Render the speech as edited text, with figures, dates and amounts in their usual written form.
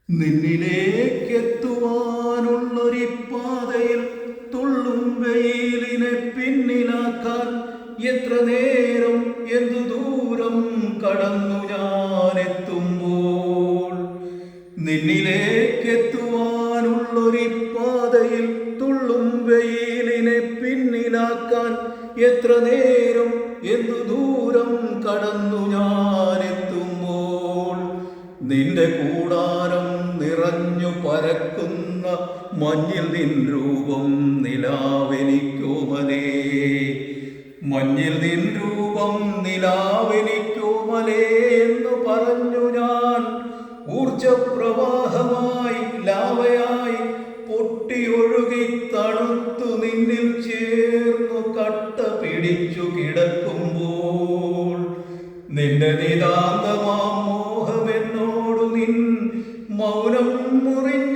നിന്നിലേക്കെത്തുവാനുള്ളൊരു പാതയിൽ തുള്ളും വെയിലിനെ പിന്നിലാക്കാൻ എത്ര നേരം എന്തു ദൂരം കടന്നു ഞാനെത്തുമ്പോൾ. നിന്നിലേക്കെത്തുവാനുള്ളൊരു പാതയിൽ തുള്ളും വെയിലിനെ പിന്നിലാക്കാൻ എത്ര നേരം എന്തു ദൂരം കടന്നു ഞാനെത്തുമ്പോൾ. നിന്റെ കൂടാരം നിറഞ്ഞു പരക്കുന്ന മഞ്ഞിൽ നിൻ രൂപം നിലാവെനിക്കോമലേ. മഞ്ഞിൽ നിൻ രൂപം നിലാവെനിക്കോമലേ എന്ന് പറഞ്ഞു ഞാൻ ഊർജപ്രവാഹമായി ലാവയായി പൊട്ടിയൊഴുകി തണുത്തു നിന്നിൽ ചേർന്നു കട്ട പിടിച്ചു കിടക്കുമ്പോൾ. നിന്റെ നിതാന്തമാം മോഹമെന്നോടു നിൻ മൗനം മുറിഞ്ഞു